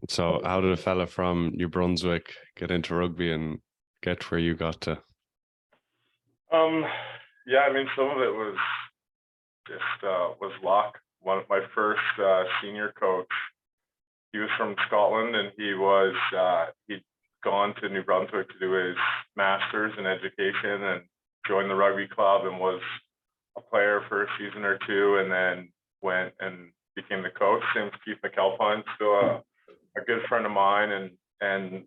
So how did a fella from New Brunswick get into rugby and get where you got to? Um, yeah, I mean, some of it was just was luck. One of my first senior coach, he was from Scotland, and he'd gone to New Brunswick to do his master's in education and joined the rugby club and was a player for a season or two, and then went and became the coach. Same as Keith McAlpine, still a good friend of mine, and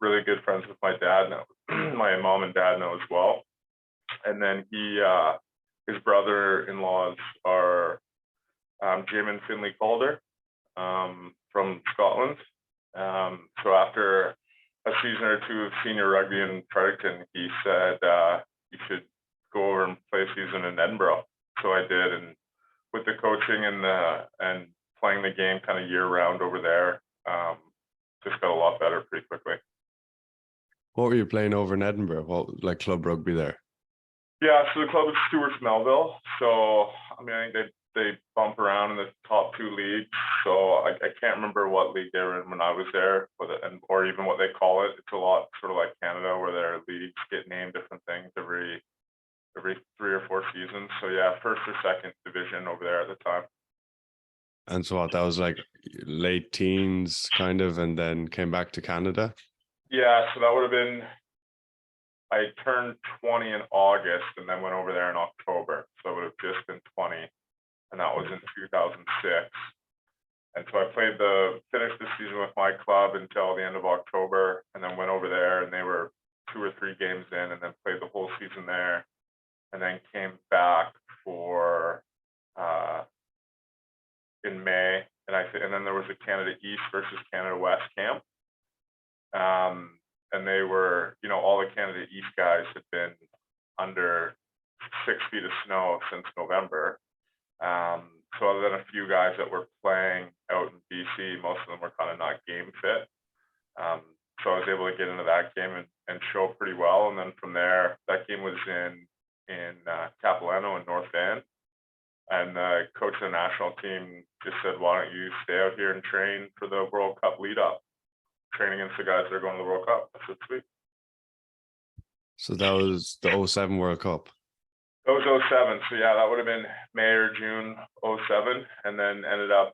really good friends with my dad now. My mom and dad know as well. And then his brother-in-laws are Jim and Finley Calder from Scotland. So after a season or two of senior rugby in Fredericton, he said you should go over and play a season in Edinburgh. So I did, and with the coaching and playing the game kind of year round over there, just got a lot better pretty quickly. What were you playing over in Edinburgh? What, like club rugby there? Yeah, so the club is Stewart's Melville. So I mean, I think they bump around in the top two leagues. So I can't remember what league they were in when I was there, or even what they call it. It's a lot sort of like Canada, where their leagues get named different things every 3 or 4 seasons. So yeah, first or second division over there at the time. And so what, that was like late teens kind of, and then came back to Canada? Yeah, so that would have been, I turned 20 in August and then went over there in October. So it would have just been 20, and that was in 2006. And so I finished the season with my club until the end of October, and then went over there, and they were 2 or 3 games in, and then played the whole season there, and then came back for in May, and then there was a Canada East versus Canada West camp. And they were, all the Canada East guys had been under 6 feet of snow since November. So other than a few guys that were playing out in BC, most of them were kind of not game fit. So I was able to get into that game and show pretty well. And then from there, that game was in Capilano in North Van. And the coach of the national team just said, why don't you stay out here and train for the World Cup lead up? Train against the guys that are going to the World Cup. I said, sweet. So that was the 07 World Cup. That was 07. So yeah, that would have been May or June 07. And then ended up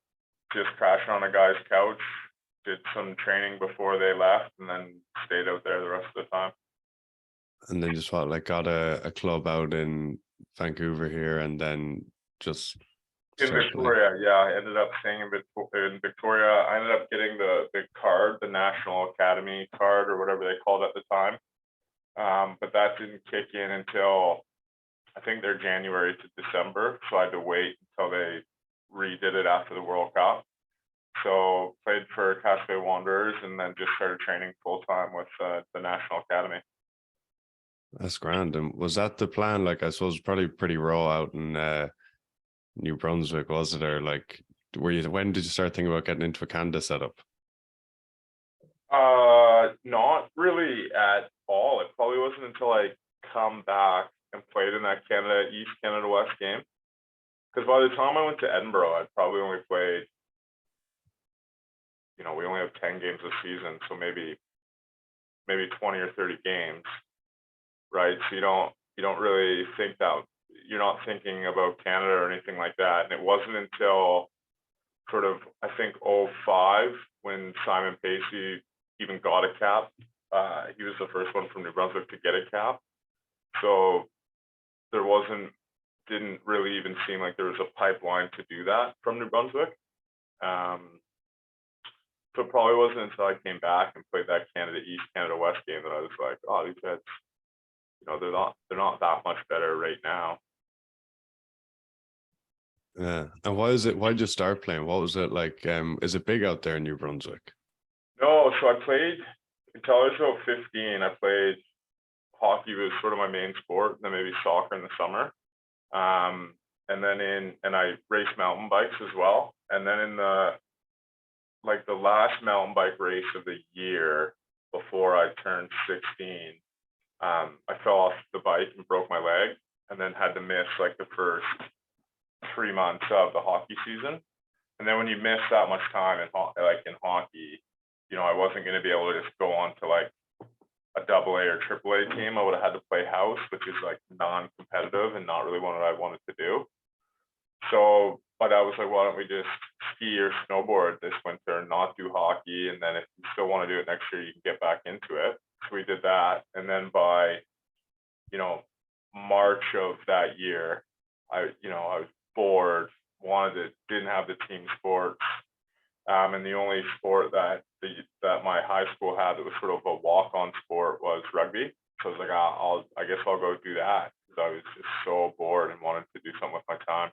just crashing on a guy's couch, did some training before they left, and then stayed out there the rest of the time. And then just got a club out in Vancouver here, and then just in Victoria. Yeah, I ended up staying in Victoria. I ended up getting the card, the National Academy card, or whatever they called it at the time. But that didn't kick in until I think they're January to December. So I had to wait until they redid it after the World Cup. So played for Cascade Wanderers, and then just started training full time with the National Academy. That's grand. And was that the plan? Like, I suppose probably pretty raw out in New Brunswick, was it? Or like, when did you start thinking about getting into a Canada setup? Not really at all. It probably wasn't until I come back and played in that Canada East, Canada West game. Because by the time I went to Edinburgh, I'd probably only played, we only have 10 games a season, so maybe 20 or 30 games, right? So you don't really think that, you're not thinking about Canada or anything like that. And it wasn't until sort of, I think, 05 when Simon Pacey even got a cap. He was the first one from New Brunswick to get a cap. So didn't really even seem like there was a pipeline to do that from New Brunswick. So it probably wasn't until I came back and played that Canada East, Canada West game that I was like, oh, these guys, they're not that much better right now. Yeah. And why'd you start playing? What was it like? Is it big out there in New Brunswick? No, so I played until I was about 15. I played hockey was sort of my main sport, and then maybe soccer in the summer. And I raced mountain bikes as well. And then in the last mountain bike race of the year before I turned 16, I fell off the bike and broke my leg, and then had to miss the first 3 months of the hockey season. And then when you miss that much time in hockey, you know, I wasn't going to be able to just go on to like a double A or triple A team. I would have had to play house, which is like non-competitive and not really what I wanted to do. So, but I was like, why don't we just ski or snowboard this winter, not do hockey, and then if you still want to do it next year, you can get back into it. So we did that, and then by, you know, March of that year, I was bored, didn't have the team sports, and the only sport that my high school had that was sort of a walk-on sport was rugby. So I was like, I guess I'll go do that, because I was just so bored and wanted to do something with my time.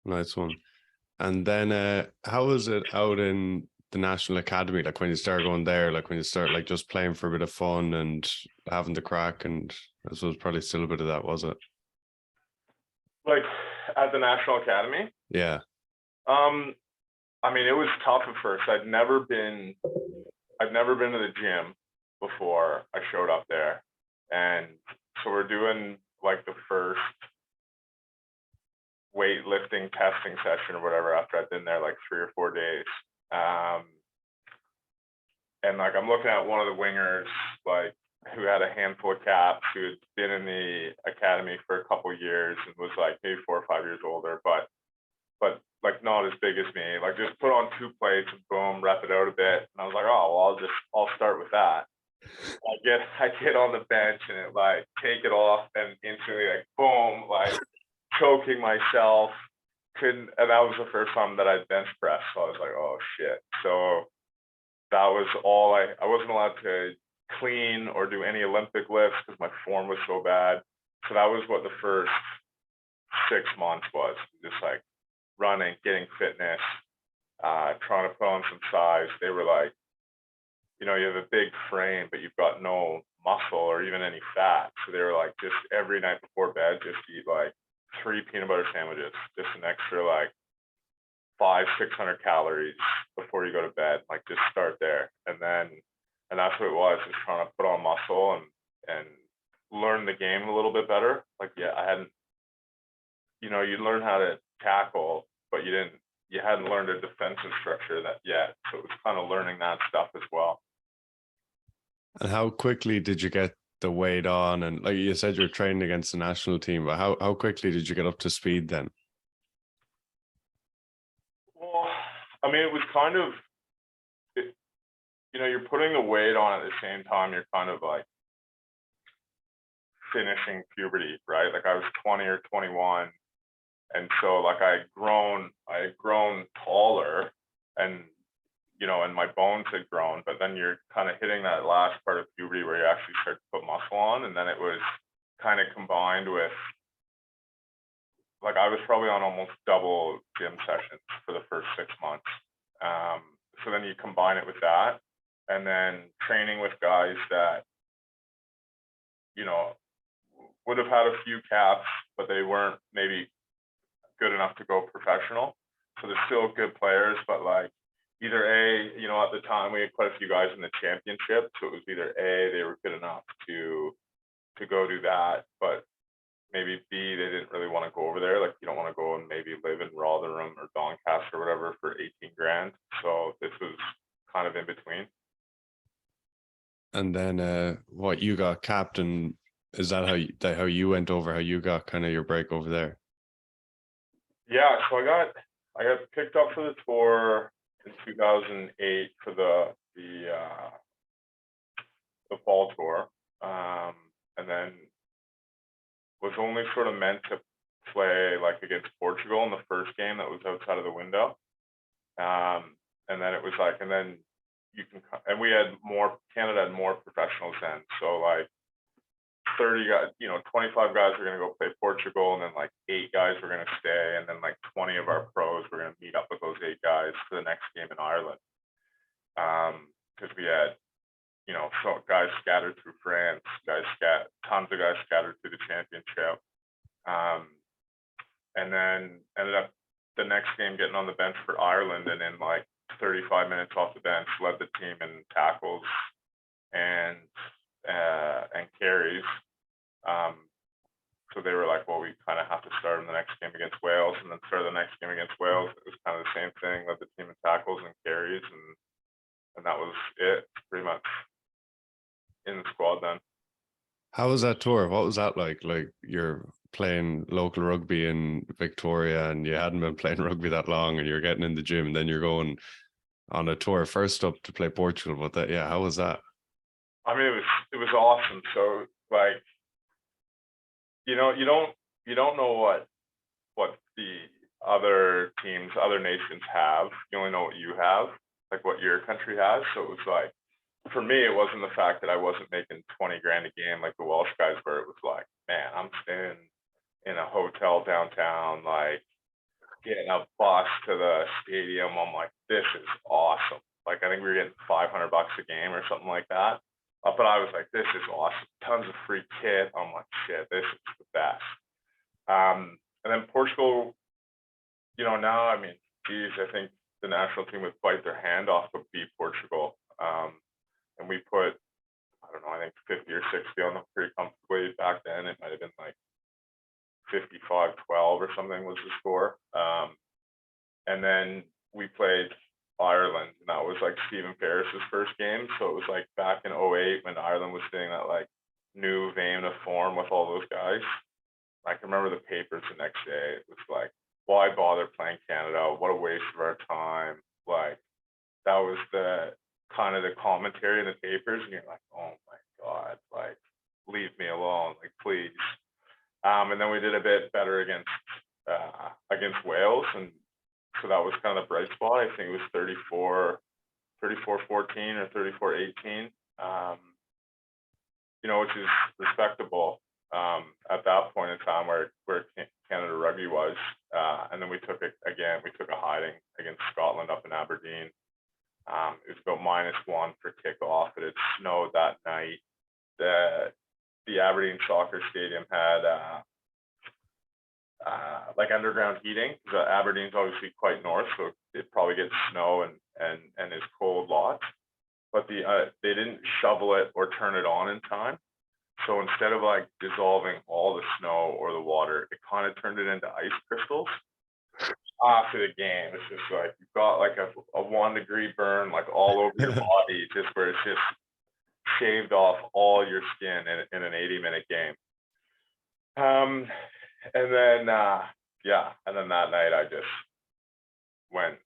Nice one. And then how was it out in the National Academy? Like when you start going there, like when you start like just playing for a bit of fun and having the crack, and I suppose probably still a bit of that, was it? Like at the National Academy? Yeah. I mean, it was tough at first. I'd never been to the gym before I showed up there. And so we're doing like the first weightlifting testing session or whatever after I'd been there like 3 or 4 days. And like I'm looking at one of the wingers, like who had a handful of caps, who had been in the academy for a couple of years and was like maybe 4 or 5 years older, but like not as big as me. Like just put on 2 plates and boom, rep it out a bit. And I was like, oh well, I'll start with that. I get on the bench and it like take it off and instantly like boom, like choking myself. And that was the first time that I bench pressed. So I was like, oh shit. So that was all I wasn't allowed to clean or do any Olympic lifts because my form was so bad. So that was what the first 6 months was, just like running, getting fitness, trying to put on some size. They were like, you know, you have a big frame, but you've got no muscle or even any fat. So they were like, just every night before bed, just eat like 3 peanut butter sandwiches, just an extra like 500-600 calories before you go to bed. Like just start there. And that's what it was, just trying to put on muscle and learn the game a little bit better. Like, yeah, I hadn't, you know, you learn how to tackle, but you hadn't learned a defensive structure that yet. So it was kind of learning that stuff as well. And how quickly did you get the weight on? And like you said, you're training against the national team, but how quickly did you get up to speed then? Well, I mean, it was kind of, you know, you're putting the weight on at the same time you're kind of like finishing puberty, right? Like I was 20 or 21. And so like I had grown taller and, you know, and my bones had grown, but then you're kind of hitting that last part of puberty where you actually start to put muscle on. And then it was kind of combined with, like I was probably on almost double gym sessions for the first 6 months. So then you combine it with that, and then training with guys that, you know, would have had a few caps, but they weren't maybe good enough to go professional. So they're still good players, but like either A, you know, at the time we had quite a few guys in the championship. So it was either A, they were good enough to go do that, but maybe B, they didn't really want to go over there. Like you don't want to go and maybe live in Rotherham or Doncaster or whatever for 18 grand. So this was kind of in between. And then what, you got captain? Is that how you went over, how you got kind of your break over there? Yeah, so I got picked up for the tour in 2008 for the fall tour, and then was only sort of meant to play like against Portugal in the first game that was outside of the window, and then it was like, and then you can, and we had more, Canada had more professionals then, so like 30 guys, you know, 25 guys were going to go play Portugal, and then like 8 guys were going to stay, and then like 20 of our pros were going to meet up with those 8 guys for the next game in Ireland, because we had, you know, so guys scattered through France, tons of guys scattered through the championship, and then ended up the next game getting on the bench for Ireland, and in like 35 minutes off the bench led the team in tackles and carries. So they were like, well, we kind of have to start in the next game against Wales, and then start the next game against Wales. It was kind of the same thing, led the team in tackles and carries, and and that was it, pretty much in the squad then. How was that tour? What was that like? Like you're playing local rugby in Victoria and you hadn't been playing rugby that long and you're getting in the gym and then you're going on a tour first up to play Portugal. But that, yeah, how was that? I mean, it was awesome. So like, you know, you don't know what the other teams, other nations have. You only know what you have, like what your country has. So it was like, for me, it wasn't the fact that I wasn't making 20 grand a game like the Welsh guys were. It was like, man, I'm staying in a hotel downtown, like getting a bus to the stadium. I'm like, this is awesome. Like, I think we were getting $500 a game or something like that. But I was like, this is awesome. Tons of free kit. I'm like, shit, this is the best. And then Portugal, you know, now, I mean, geez, I think the national team would bite their hand off to beat Portugal. And we put, I don't know, I think 50 or 60 on them pretty comfortably. Back then, it might have been like 55-12 or something was the score. And then we played Ireland, and that was like Stephen Ferris's first game. So it was like back in 08 when Ireland was seeing that like new vein of form with all those guys. I can remember the papers the next day. It was like, why bother playing Canada? What a waste of our time. Like, that was the kind of the commentary in the papers, and you're like, oh my God, like, leave me alone, like, please. And then we did a bit better against Wales, and so that was kind of the bright spot. I think it was 34-14 or 34-18, you know, which is respectable at that point in time where Canada Rugby was. And then we took it again. We took a hiding against Scotland up in Aberdeen. It was about -1 for kickoff. It had snowed that night. The Aberdeen soccer stadium had like underground heating. Aberdeen's obviously quite north, so it probably gets snow and is cold lots. But they didn't shovel it or turn it on in time. So instead of like dissolving all the snow or the water, it kind of turned it into ice crystals. After the game, it's just like you've got like a 1-degree burn like all over your body, just where it's just shaved off all your skin in an 80-minute game. And then that night I just went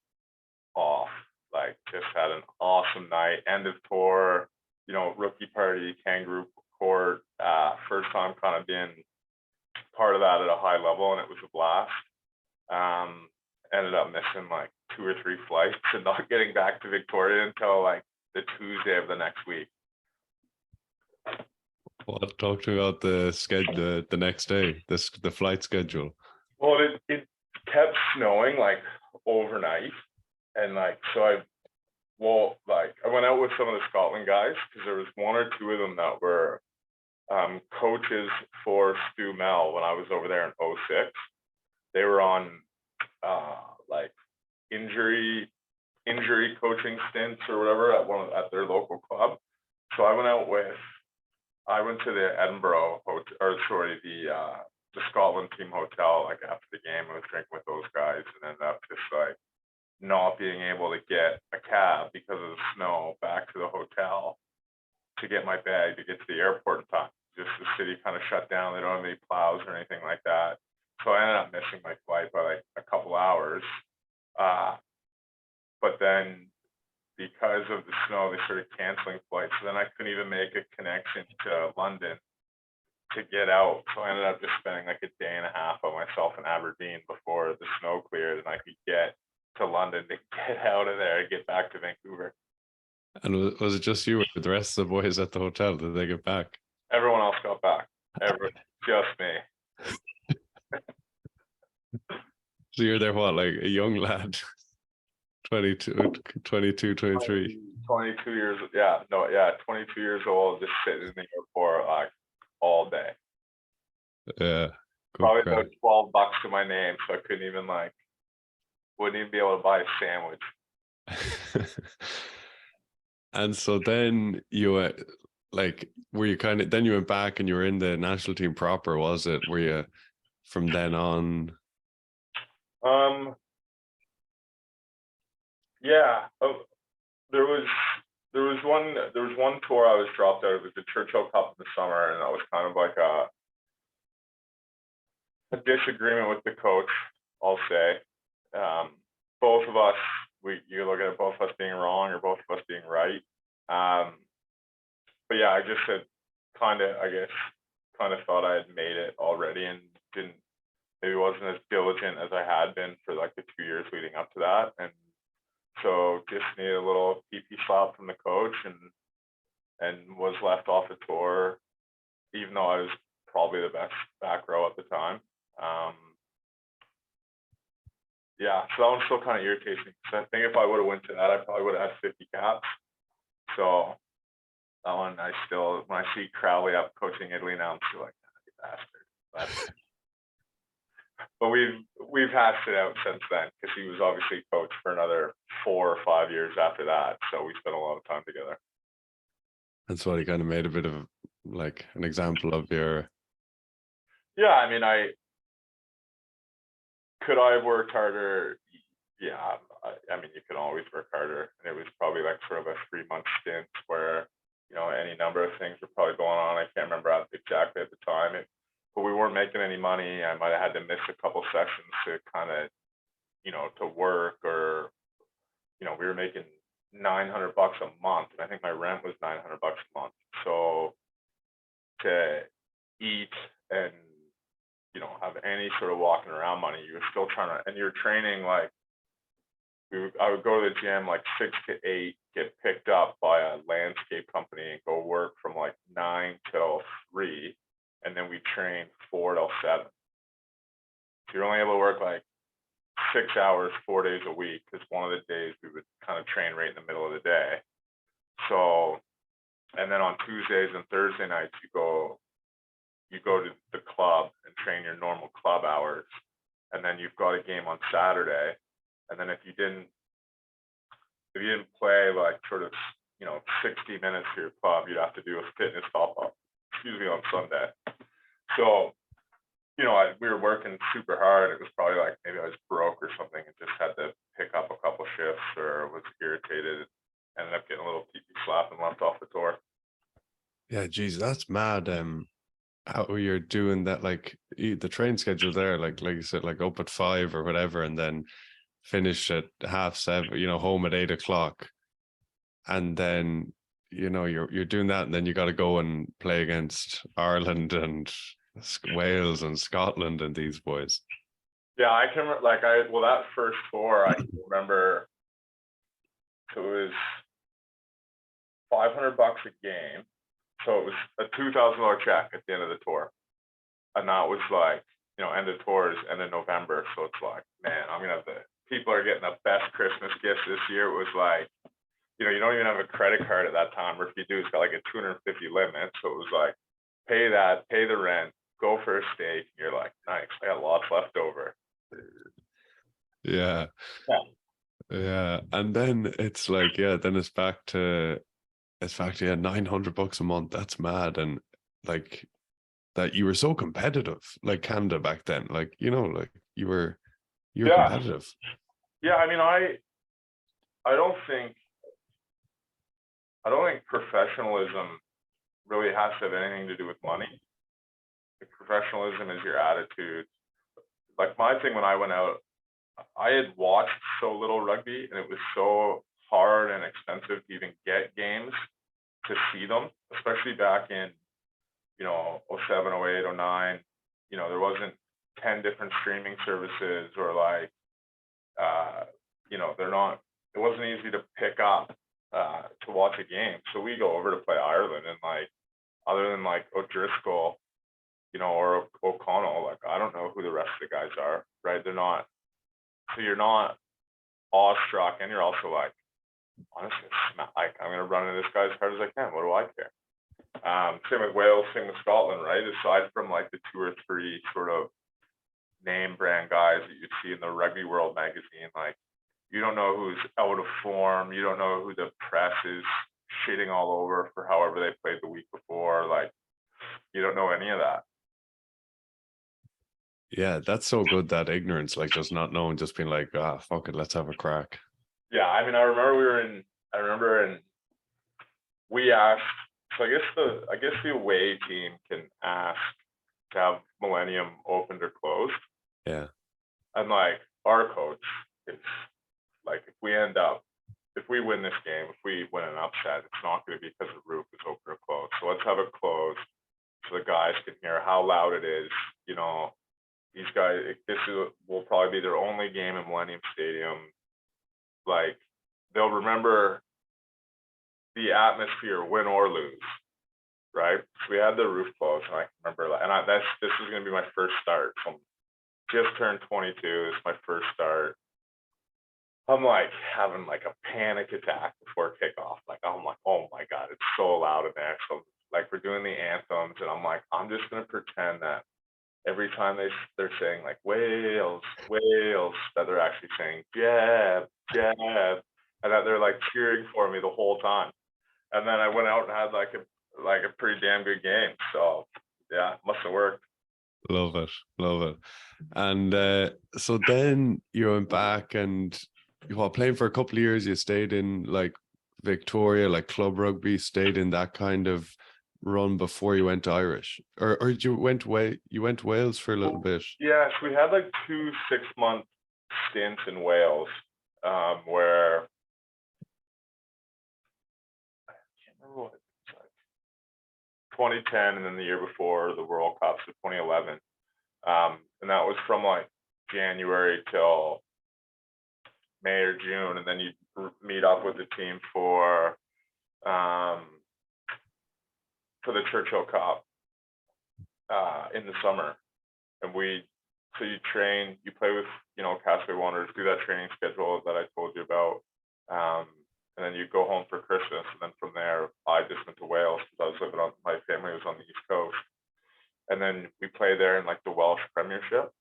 off, like just had an awesome night. End of tour, you know, rookie party, kangaroo court, first time kind of being part of that at a high level, and it was a blast. Ended up missing like 2 or 3 flights and not getting back to Victoria until like the Tuesday of the next week. Well, talk to me about the schedule, the next day, the flight schedule. Well, it kept snowing like overnight, and like so I went out with some of the Scotland guys because there was 1 or 2 of them that were coaches for Stu Mel when I was over there in 06. They were on like injury coaching stints or whatever at their local club. So I went to the Edinburgh hotel, or sorry, the Scotland team hotel. Like after the game, I was drinking with those guys, and ended up just like not being able to get a cab because of the snow back to the hotel to get my bag to get to the airport in time. Just the city kind of shut down. They don't have any plows or anything like that. So I ended up missing my flight by like a couple hours. But then because of the snow, they started canceling flights. So then I couldn't even make a connection to London to get out. So I ended up just spending like a day and a half by myself in Aberdeen before the snow cleared and I could get to London to get out of there and get back to Vancouver. And was it just you or the rest of the boys at the hotel? Did they get back? Everyone else got back. Just me. So you're there, what, like a young lad, 22, 23? 22 years, 22 years old, just sitting in the airport like all day. Yeah. Probably about $12 to my name, so I wouldn't even be able to buy a sandwich. And so then you were you kind of, then you went back and you were in the national team proper, was it? Were you from then on? Yeah, there was there was one tour I was dropped out of. It was the Churchill Cup in the summer, and that was kind of like a disagreement with the coach, I'll say. Both of us, you look at it, both of us being wrong or both of us being right. But yeah, I just had kind of thought I had made it already and maybe wasn't as diligent as I had been for like the 2 years leading up to that. And so just needed a little PP slap from the coach and was left off the tour, even though I was probably the best back row at the time. Yeah, so that one still kind of irritates me. So I think if I would have went to that, I probably would have had 50 caps. So that one, when I see Crowley up coaching Italy now, I'm still like, you bastard. But we've hashed it out since then, because he was obviously coach for another 4 or 5 years after that. So we spent a lot of time together. That's why he kind of made a bit of like an example of your. Yeah, I mean, could I have worked harder? Yeah, I mean, you can always work harder. And it was probably like sort of a 3-month stint where, any number of things were probably going on. I can't remember exactly at the time. But we weren't making any money. I might have had to miss a couple sessions to kind of, to work, or, we were making $900 a month. And I think my rent was $900 a month. So to eat and, have any sort of walking around money, you were still trying to, and you're training like, I would go to the gym like 6 to 8, get picked up by a landscape company and go work from like 9 till 3. And then we train 4 till 7. So you're only able to work like 6 hours, 4 days a week, because one of the days we would kind of train right in the middle of the day. So, and then on Tuesdays and Thursday nights, you go to the club and train your normal club hours. And then you've got a game on Saturday. And then if you didn't play like sort of, 60 minutes for your club, you'd have to do a fitness top-up, on Sunday. So, we were working super hard. It was probably like maybe I was broke or something and just had to pick up a couple shifts, or was irritated, ended up getting a little PP slap and left off the tour. Yeah, geez, that's mad. How you're doing that, like the train schedule there, like you said, like up at 5 or whatever, and then finish at 7:30, home at 8 o'clock. And then, you're doing that, and then you got to go and play against Ireland and Wales and Scotland and these boys. Yeah, I can that first tour, I can remember. So it was $500 a game. So it was a $2,000 check at the end of the tour. And that was like, end of tours, end of November. So it's like, man, I'm going to have people are getting the best Christmas gifts this year. It was like, you don't even have a credit card at that time, or if you do, it's got like a 250 limit. So it was like, pay the rent, go for a steak. And you're like, nice, I got lots left over. Yeah. And then it's like, then it's back to $900 a month. That's mad. And like that, you were so competitive, like Canada back then, like, like you were competitive. Yeah, I mean, I don't think professionalism really has to have anything to do with money. Like, professionalism is your attitude. Like my thing when I went out, I had watched so little rugby, and it was so hard and expensive to even get games to see them, especially back in, 07, 08, 09. There wasn't 10 different streaming services, or like, it wasn't easy to pick up to watch a game. So we go over to play Ireland, and like, other than like O'Driscoll, or O'Connell, like I don't know who the rest of the guys are, right? They're not. So you're not awestruck, and you're also like, honestly, like I'm gonna run into this guy as hard as I can. What do I care? Same with Wales, same with Scotland, right? Aside from like the 2 or 3 sort of name brand guys that you'd see in the Rugby World magazine, like you don't know who's out of form, you don't know who the press is shitting all over for however they played the week before. Like you don't know any of that. Yeah, that's so good, that ignorance, like just not knowing, just being like, fuck it, let's have a crack. Yeah, I mean, I remember we asked, so I guess the away team can ask to have Millennium opened or closed. Yeah. And like our coach, it's like if we win this game, if we win an upset, it's not going to be because the roof is open or closed. So let's have it closed so the guys can hear how loud it is. You know, these guys, will probably be their only game in Millennium Stadium. Like they'll remember the atmosphere, win or lose, right? So we had the roof closed, and I can remember, this is going to be my first start. So I'm just turned 22. This is my first start. I'm like having like a panic attack before kickoff. Like I'm like, oh my god, it's so loud in there. So like we're doing the anthems, and I'm like, I'm just gonna pretend that every time they're saying like Wales, Wales, that they're actually saying Jeb, Jeb, and that they're like cheering for me the whole time. And then I went out and had like a pretty damn good game. So yeah, must have worked. Love it. Love it. And so then you went back and while playing for a couple of years, you stayed in like Victoria, like club rugby, stayed in that kind of run before you went to Irish, or you went Wales for a little bit. Yes, we had like 2 6-month stints in Wales, where I can't remember what it was like, 2010, and then the year before the World Cup, so 2011, and that was from like January till May or June, and then you meet up with the team for the Churchill Cup in the summer, and so you train, you play with Cascade Wanderers, do that training schedule that I told you about, and then you go home for Christmas, and then from there I just went to Wales because my family was on the East Coast, and then we play there in like the Welsh Premiership,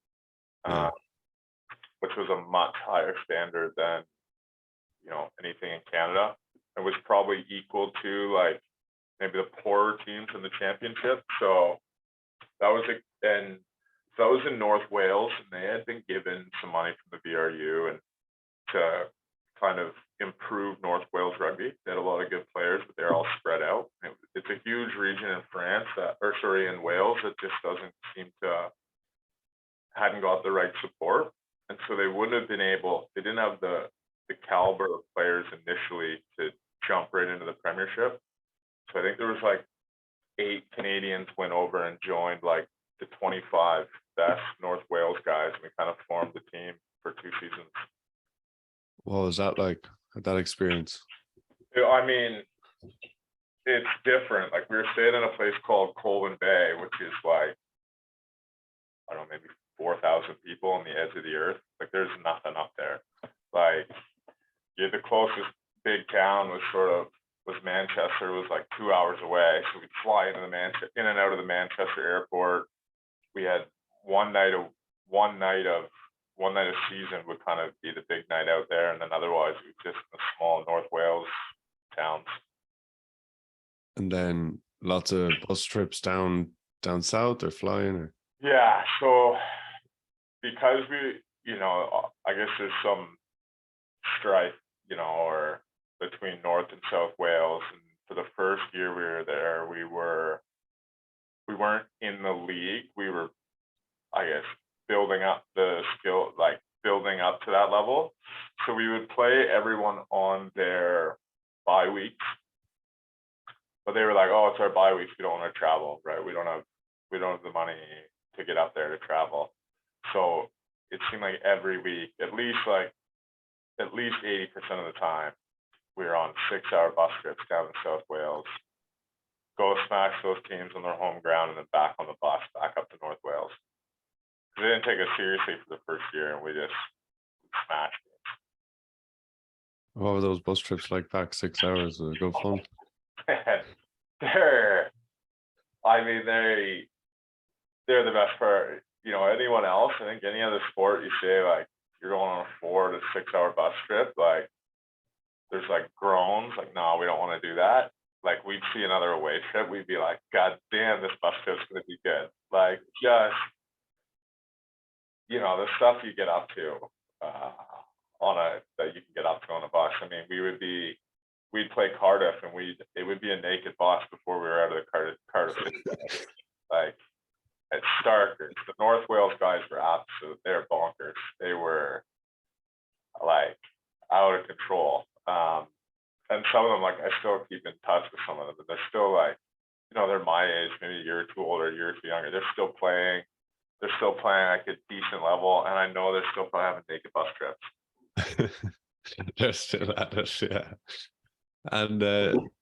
which was a much higher standard than anything in Canada. It was probably equal to like maybe the poorer teams in the championship. So that was in North Wales, and they had been given some money from the VRU and to kind of improve North Wales rugby. They had a lot of good players, but they're all spread out. It's a huge region in in Wales that just doesn't seem to hadn't got the right support, and so they wouldn't have been able. They didn't have the caliber of players initially to jump right into the Premiership. So I think there was like 8 Canadians went over and joined like the 25 best North Wales guys, and we kind of formed the team for 2 seasons. What was that like, that experience? I mean, it's different. Like we were staying in a place called Colwyn Bay, which is like, I don't know, maybe 4,000 people on the edge of the earth. Like there's nothing up there. Like the closest big town was Manchester, was like 2 hours away. So we'd fly in and out of the Manchester airport. We had one night of season would kind of be the big night out there, and then otherwise we just in the small North Wales towns. And then lots of bus trips down south, or flying, or yeah. So because I guess there's some strife, or between North and South Wales, and for the first year we were there, we weren't in the league. We were, I guess, building up the skill, like building up to that level. So we would play everyone on their bye weeks, but they were like, "Oh, it's our bye weeks. We don't want to travel, right? We don't have the money to get up there to travel." So it seemed like every week, at least 80% of the time, we were on 6-hour bus trips down in South Wales, go smash those teams on their home ground, and then back on the bus back up to North Wales. They didn't take us seriously for the first year, and we just smashed it. what were those bus trips like back? 6 hours? Was it good fun? They're the best part. Anyone else, I think any other sport, you say like you're going on a 4 to 6 hour bus trip, like there's like groans, like, no, we don't want to do that. Like we'd see another away trip, we'd be like, God damn, this bus trip's gonna be good. Like just the stuff you get up to that you can get up to on a bus. I mean, we would be we'd play Cardiff, and it would be a naked bus before we were out of the Cardiff. Like, at Starkers, the North Wales guys were absolute. They're bonkers. They were like out of control. And some of them, like, I still keep in touch with some of them, but they're still like, they're my age, maybe a year or two older, a year or two younger. They're still playing. They're still playing like a decent level, and I know they're still probably having naked bus trips. They're still at it, yeah. And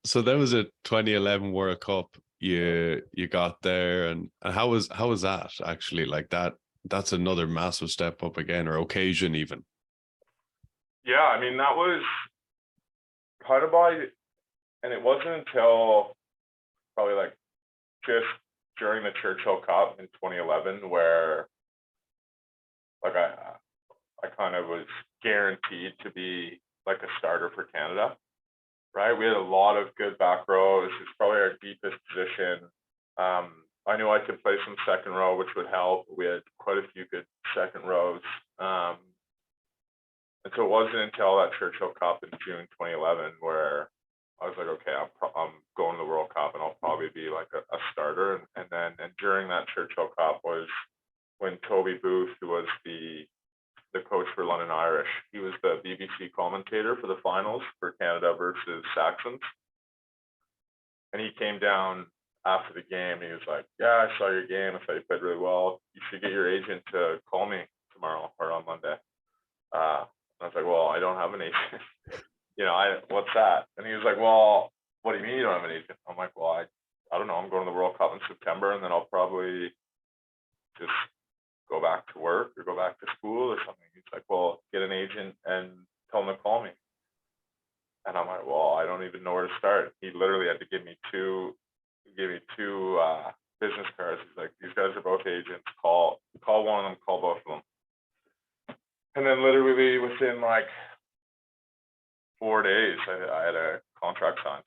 so there was a 2011 World Cup. You got there, and how was that actually? Like that's another massive step up again, or occasion even. Yeah, I mean, that was kind of and it wasn't until probably like just during the Churchill Cup in 2011 where like I kind of was guaranteed to be like a starter for Canada, right? We had a lot of good back rows. It's probably our deepest position. I knew I could play some second row, which would help. We had quite a few good second rows. And so it wasn't until that Churchill Cup in June 2011 where I was like, okay, I'm going to the World Cup, and I'll probably be like a starter. And during that Churchill Cup was when Toby Booth, who was the coach for London Irish, he was the BBC commentator for the finals for Canada versus Saxons. And he came down after the game. He was like, yeah, I saw your game. I thought you played really well. You should get your agent to call me tomorrow or on Monday. I was like, well, I don't have an agent. What's that? And he was like, well, what do you mean you don't have an agent? I'm like, well, I don't know. I'm going to the World Cup in September, and then I'll probably just go back to work or go back to school or something. He's like, well, get an agent and tell him to call me. And I'm like, well, I don't even know where to start. He literally had to give me two business cards. He's like, these guys are both agents. Call one of them, call both of them. And then literally within like 4 days, I had a contract signed.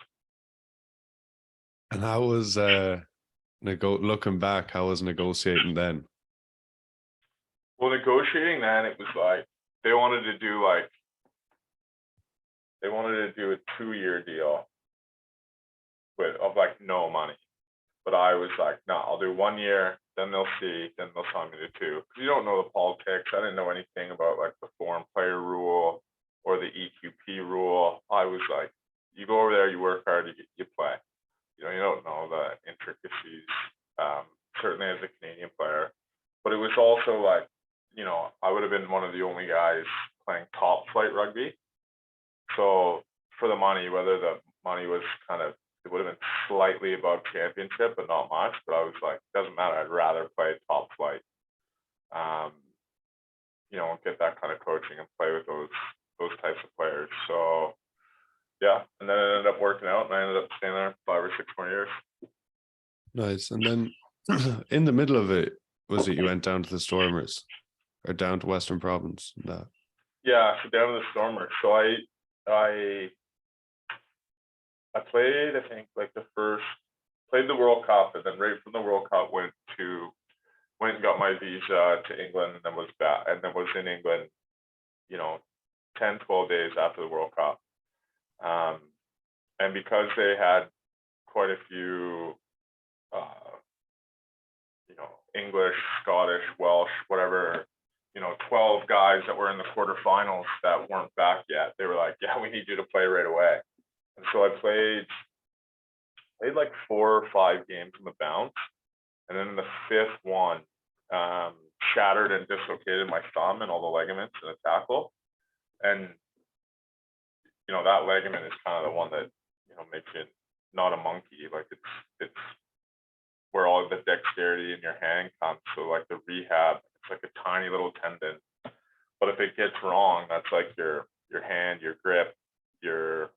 And how was looking back? How was negotiating then? Well, negotiating then, it was like they wanted to do a 2-year deal of like no money, but I was like, no, I'll do 1 year, then they'll see, then they'll sign me to 2. Because you don't know the politics. I didn't know anything about like the foreign player rule or the EQP rule. I was like, you go over there, you work hard, you play. You don't know the intricacies, certainly as a Canadian player. But it was also like, I would have been one of the only guys playing top flight rugby. So for the money, whether the money was it would have been slightly above championship, but not much. But I was like, doesn't matter. I'd rather play top flight, and get that kind of coaching and play with those types of players. So yeah, and then it ended up working out, and I ended up staying there 5 or 6 more years. Nice. And then in the middle of it, was it you went down to the Stormers or down to Western Province? No. Yeah, so down to the Stormers. So I played, I think, like played the World Cup, and then right from the World Cup went and got my visa to England, and then was back, and then was in England, 10, 12 days after the World Cup. And because they had quite a few, English, Scottish, Welsh, whatever, 12 guys that were in the quarterfinals that weren't back yet, they were like, yeah, we need you to play right away. And so I played like 4 or 5 games in the bounce. And then in the 5th one, shattered and dislocated my thumb and all the ligaments in a tackle. And, that ligament is kind of the one that, makes you not a monkey. Like it's where all of the dexterity in your hand comes. So like the rehab, it's like a tiny little tendon. But if it gets wrong, that's like your hand, your grip, your,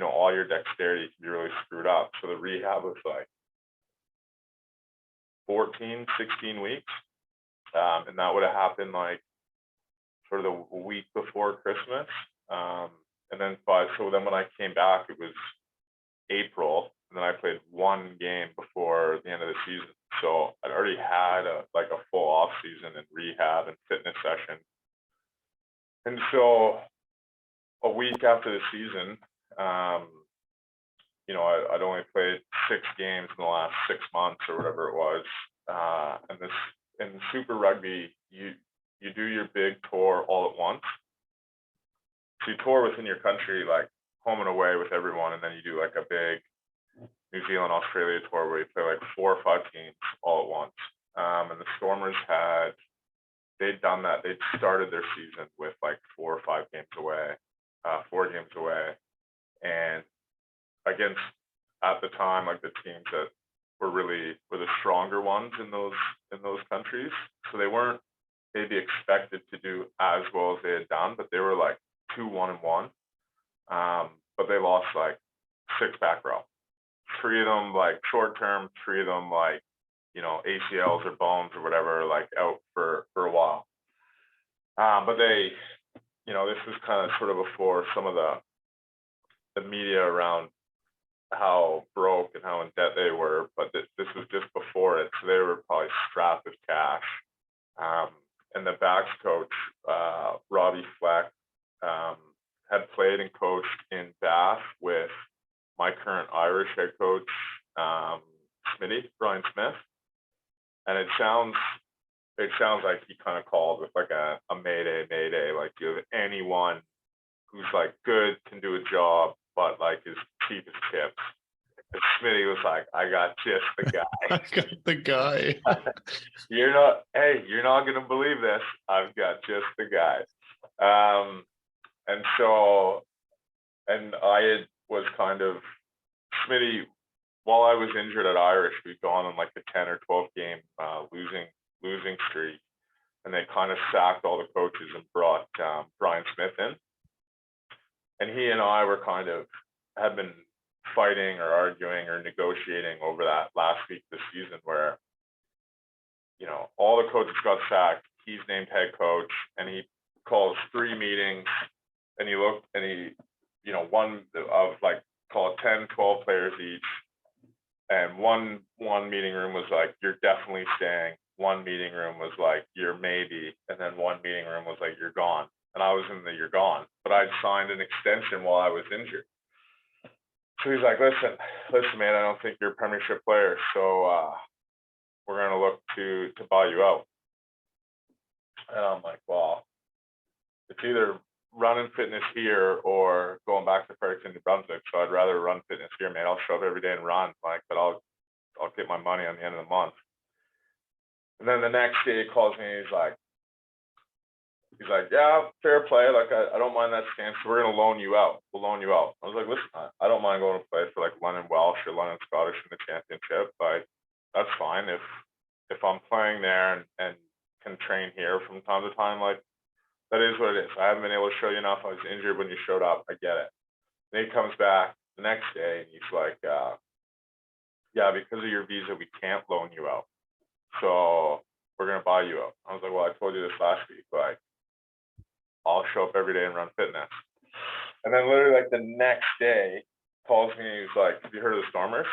all your dexterity can be really screwed up. So the rehab was like 14, 16 weeks. And that would have happened like sort of the week before Christmas. And then, so then when I came back, it was April, and then I played 1 game before the end of the season. So I'd already had a full off season and rehab and fitness session. And so a week after the season, You know, I'd only played 6 games in the last 6 months or whatever it was. And this in Super Rugby, you do your big tour all at once. So you tour within your country, like home and away with everyone, and then you do like a big New Zealand, Australia tour where you play like 4 or 5 teams all at once. And the Stormers they'd done that. They'd started their season with like 4 or 5 games away, 4 games away, and against at the time like the teams that were the stronger ones in those countries. So they weren't maybe expected to do as well as they had done, but they were like 2-1-1. But they lost like 6 back row. 3 of them like short term, 3 of them like, you know, ACLs or bones or whatever, like out for a while. But they, you know, this was kind of sort of before some of the media around how broke and how in debt they were, but this was just before it, so they were probably strapped with cash. And the backs coach, Robbie Fleck, had played and coached in Bath with my current Irish head coach, Smitty, Brian Smith. And it sounds like he kind of called with like a mayday, like, do you have anyone who's like good, can do a job, but like is cheap as chips? And Smitty was like, I got just the guy. I got the guy. You're not gonna believe this. I've got just the guy. And I was kind of, Smitty, while I was injured at Irish, we'd gone on like a 10 or 12 game losing streak, and they kind of sacked all the coaches and brought Brian Smith in. And he and I were had been fighting or arguing or negotiating over that last week this season, where, you know, all the coaches got sacked. He's named head coach, and he calls 3 meetings, and he, you know, one of like, call it 10, 12 players each. And one meeting room was like, you're definitely staying. One meeting room was like, you're maybe. And then one meeting room was like, you're gone. And I was in the you're gone, but I'd signed an extension while I was injured. So he's like, listen, man, I don't think you're a premiership player. So we're going to look to buy you out. And I'm like, well, it's either running fitness here or going back to Fredericton, New Brunswick. So I'd rather run fitness here, man. I'll show up every day and run, like, but I'll get my money on the end of the month. And then the next day he calls me, he's like, yeah, fair play. Like, I don't mind that stance. So we're going to loan you out. We'll loan you out. I was like, listen, I don't mind going to play for like London Welsh or London Scottish in the championship, but that's fine. If I'm playing there and can train here from time to time, like, that is what it is. I haven't been able to show you enough. I was injured when you showed up. I get it. Then he comes back the next day and he's like, yeah, because of your visa, we can't loan you out. So we're going to buy you out. I was like, well, I told you this last week, but I'll show up every day and run fitness. And then literally like the next day calls me and he's like, have you heard of the Stormers?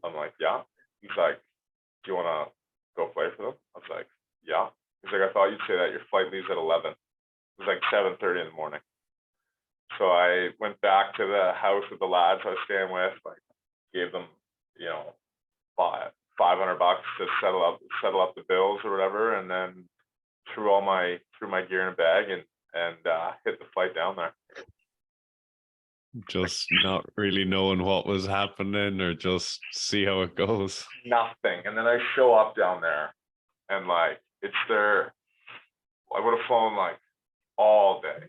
I'm like, yeah. He's like, do you want to go play for them? I was like, yeah. He's like, I thought you'd say that. Your flight leaves at 11. It was like 7:30 in the morning. So I went back to the house with the lads I was staying with, like gave them, you know, $500 to settle up the bills or whatever, and then threw my gear in a bag and hit the flight down there. Just not really knowing what was happening, or just see how it goes. Nothing. And then I show up down there and like it's there. I would have flown like all day,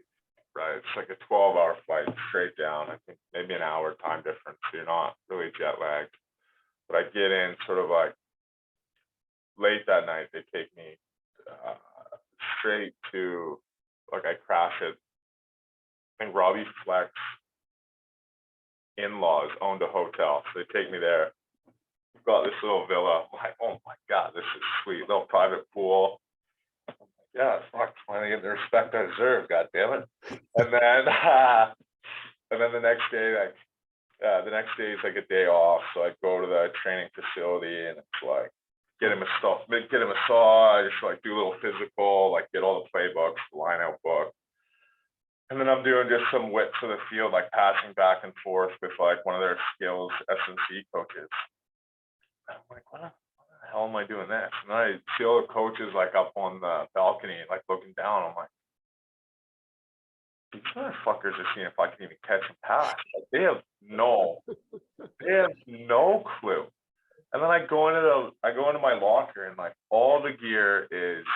right? It's like a 12-hour flight straight down. I think maybe an hour time difference, so you're not really jet lagged. But I get in sort of like late that night. They take me straight to, like, I crash it. I think Robbie Fleck's in-laws owned a hotel, so they take me there. We've got this little villa. I'm like, oh my God, this is sweet. Little private pool. Yeah, fuck, finally getting the respect I deserve, God damn it. And then the next day, like, the next day is like a day off, so I go to the training facility and it's like get a massage, like do a little physical, like get all the playbooks, the line out book. And then I'm doing just some widths of the field, like passing back and forth with like one of their skills S&C coaches. I'm like, what the hell am I doing this? And then I see all the coaches like up on the balcony, like looking down. I'm like, these motherfuckers are seeing if I can even catch a pass. Like, they have no clue. And then I go into my locker and like all the gear is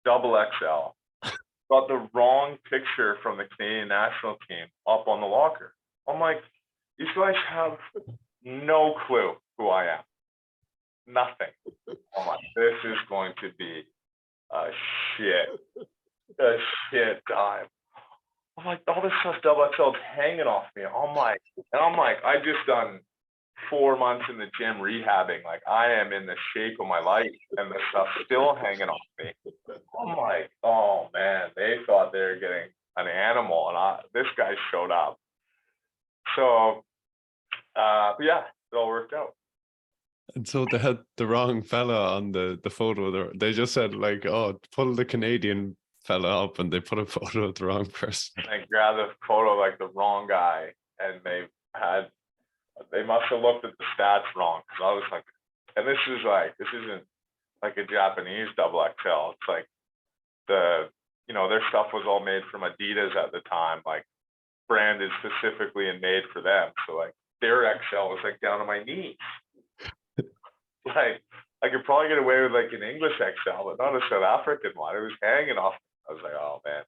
double XL. Got the wrong picture from the Canadian national team up on the locker. I'm like, these guys have no clue who I am. Nothing. I'm like, this is going to be a shit time. I'm like, all this stuff double XL is hanging off me. I'm like, I just done 4 months in the gym rehabbing. Like, I am in the shape of my life, and the stuff's still hanging off me. I'm like, oh man, they thought they were getting an animal, and this guy showed up. So, but yeah, it all worked out. And so they had the wrong fella on the photo. They just said like, oh, pull the Canadian fella up, and they put a photo of the wrong person. And grabbed a photo of like the wrong guy, and they must have looked at the stats wrong, because I was like, and this isn't like a Japanese double XL. It's like their stuff was all made from Adidas at the time, like branded specifically and made for them. So like their XL was like down to my knees. Like I could probably get away with like an English XL, but not a South African one. It was hanging off. I was like, oh man,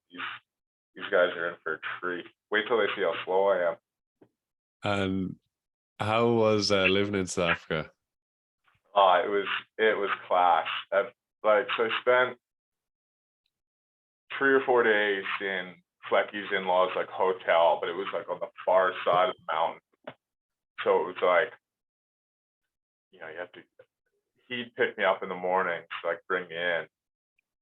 these guys are in for a treat. Wait till they see how slow I am. And how was living in South Africa? It was class. So I spent 3 or 4 days in Flecky's in-laws like hotel, but it was like on the far side of the mountain. So it was like, he'd pick me up in the morning to like bring me in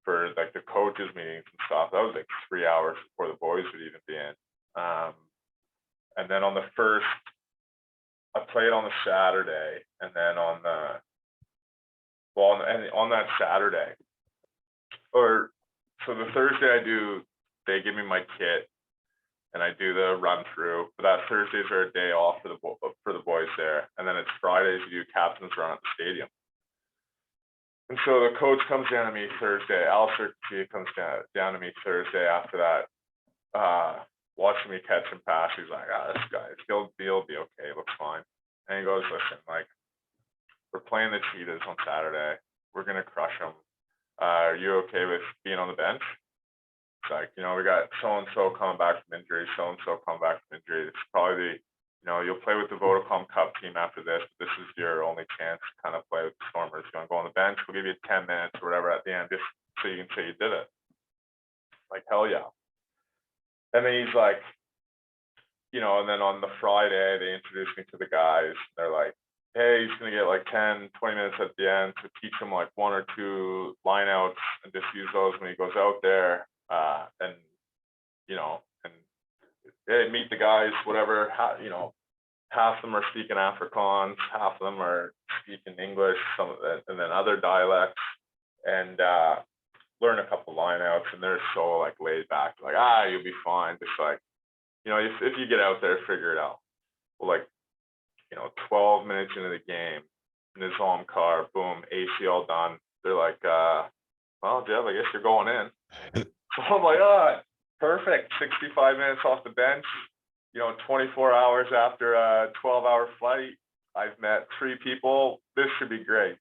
for like the coaches meetings and stuff. That was like 3 hours before the boys would even be in. And then on the first, I played on the Saturday, and then on that Saturday, so the Thursday they give me my kit, and I do the run through. But that Thursdays are a day off for the boys there, and then it's Fridays you do captain's run at the stadium. And so the coach comes down to me Thursday. Alistair comes down to me Thursday after that, watching me catch and pass. He's like, this guy, he'll be okay, looks fine. And he goes, listen, like, we're playing the Cheetahs on Saturday. We're gonna crush them. Are you okay with being on the bench? It's like, we got so-and-so coming back from injury, so-and-so coming back from injury. It's probably, you'll play with the Vodacom Cup team after this, but this is your only chance to kind of play with the Stormers. You want to go on the bench? We'll give you 10 minutes or whatever at the end, just so you can say you did it. Like, hell yeah. And then he's like, and then on the Friday, they introduced me to the guys. They're like, hey, he's going to get like 10, 20 minutes at the end to teach him like 1 or 2 lineouts and just use those when he goes out there. And hey, meet the guys, whatever, half of them are speaking Afrikaans, half of them are speaking English, some of it, and then other dialects, and learn a couple lineouts. And they're so like laid back, like, you'll be fine. Just like, if you get out there, figure it out. Well, like, 12 minutes into the game, Nizam car, boom, ACL done. They're like, well, Jeff, I guess you're going in. So I'm like, perfect. 65 minutes off the bench, 24 hours after a 12-hour flight. I've met 3 people. This should be great.